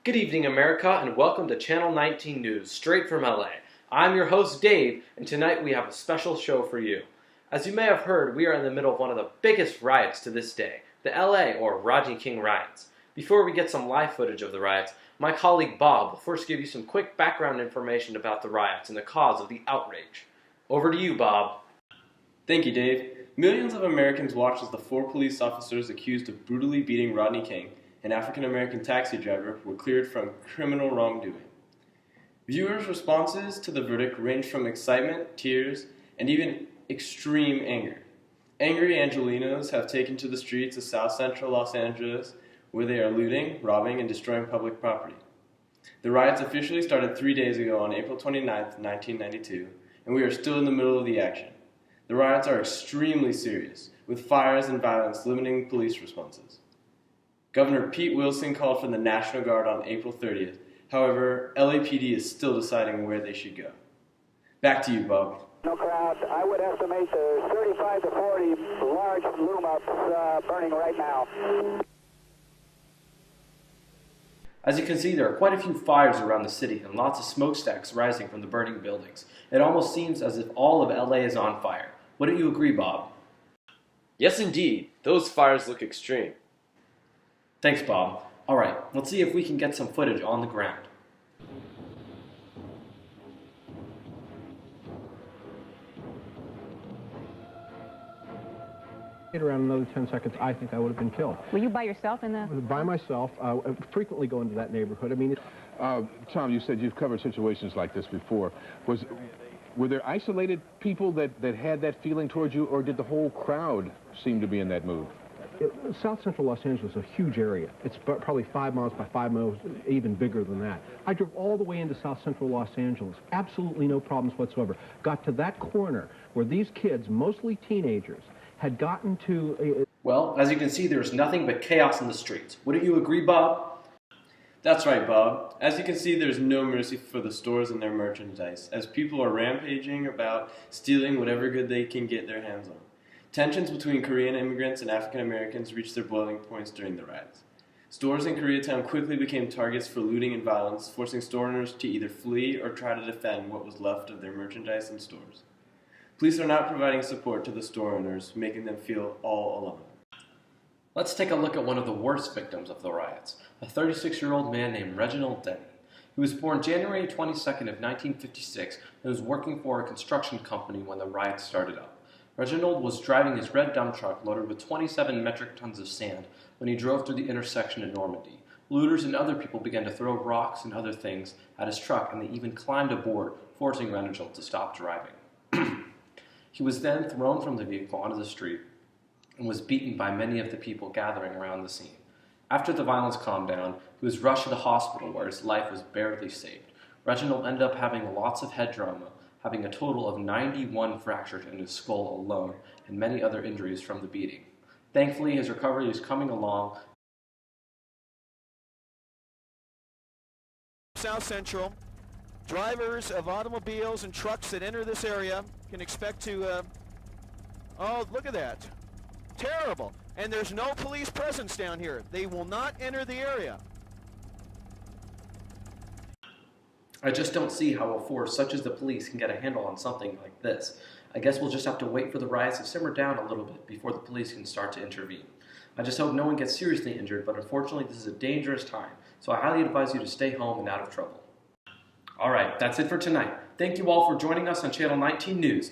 Good evening, America, and welcome to Channel 19 News, straight from LA. I'm your host, Dave, and tonight we have a special show for you. As you may have heard, we are in the middle of one of the biggest riots to this day, the LA or Rodney King riots. Before we get some live footage of the riots, my colleague Bob will first give you some quick background information about the riots and the cause of the outrage. Over to you, Bob. Thank you, Dave. Millions of Americans watched as the four police officers accused of brutally beating Rodney King, an African-American taxi driver, were cleared from criminal wrongdoing. Viewers' responses to the verdict ranged from excitement, tears, and even extreme anger. Angry Angelenos have taken to the streets of South Central Los Angeles, where they are looting, robbing, and destroying public property. The riots officially started 3 days ago on April 29, 1992, and we are still in the middle of the action. The riots are extremely serious, with fires and violence limiting police responses. Governor Pete Wilson called for the National Guard on April 30th. However, LAPD is still deciding where they should go. Back to you, Bob. No crowd. I would estimate there's 35 to 40 large loom-ups burning right now. As you can see, there are quite a few fires around the city and lots of smokestacks rising from the burning buildings. It almost seems as if all of LA is on fire. Wouldn't you agree, Bob? Yes, indeed. Those fires look extreme. Thanks, Bob. Alright, let's see if we can get some footage on the ground. Around another 10 seconds, I think I would have been killed. Were you by yourself in the... By myself. I frequently go into that neighborhood. I mean... Tom, you said you've covered situations like this before. Were there isolated people that had that feeling towards you, or did the whole crowd seem to be in that mood? South Central Los Angeles is a huge area. It's probably 5 miles by 5 miles, even bigger than that. I drove all the way into South Central Los Angeles. Absolutely no problems whatsoever. Got to that corner where these kids, mostly teenagers, had gotten to... Well, as you can see, there's nothing but chaos in the streets. Wouldn't you agree, Bob? That's right, Bob. As you can see, there's no mercy for the stores and their merchandise, as people are rampaging about, stealing whatever good they can get their hands on. Tensions between Korean immigrants and African Americans reached their boiling points during the riots. Stores in Koreatown quickly became targets for looting and violence, forcing store owners to either flee or try to defend what was left of their merchandise and stores. Police are not providing support to the store owners, making them feel all alone. Let's take a look at one of the worst victims of the riots, a 36-year-old man named Reginald Denny. He was born January 22nd of 1956 and was working for a construction company when the riots started up. Reginald was driving his red dump truck loaded with 27 metric tons of sand when he drove through the intersection in Normandy. Looters and other people began to throw rocks and other things at his truck, and they even climbed aboard, forcing Reginald to stop driving. He was then thrown from the vehicle onto the street and was beaten by many of the people gathering around the scene. After the violence calmed down, he was rushed to the hospital where his life was barely saved. Reginald ended up having lots of head trauma, having a total of 91 fractures in his skull alone and many other injuries from the beating. Thankfully, his recovery is coming along. South Central, drivers of automobiles and trucks that enter this area can expect to, oh, look at that. Terrible. And there's no police presence down here. They will not enter the area. I just don't see how a force such as the police can get a handle on something like this. I guess we'll just have to wait for the riots to simmer down a little bit before the police can start to intervene. I just hope no one gets seriously injured, but unfortunately this is a dangerous time, so I highly advise you to stay home and out of trouble. Alright, that's it for tonight. Thank you all for joining us on Channel 19 News.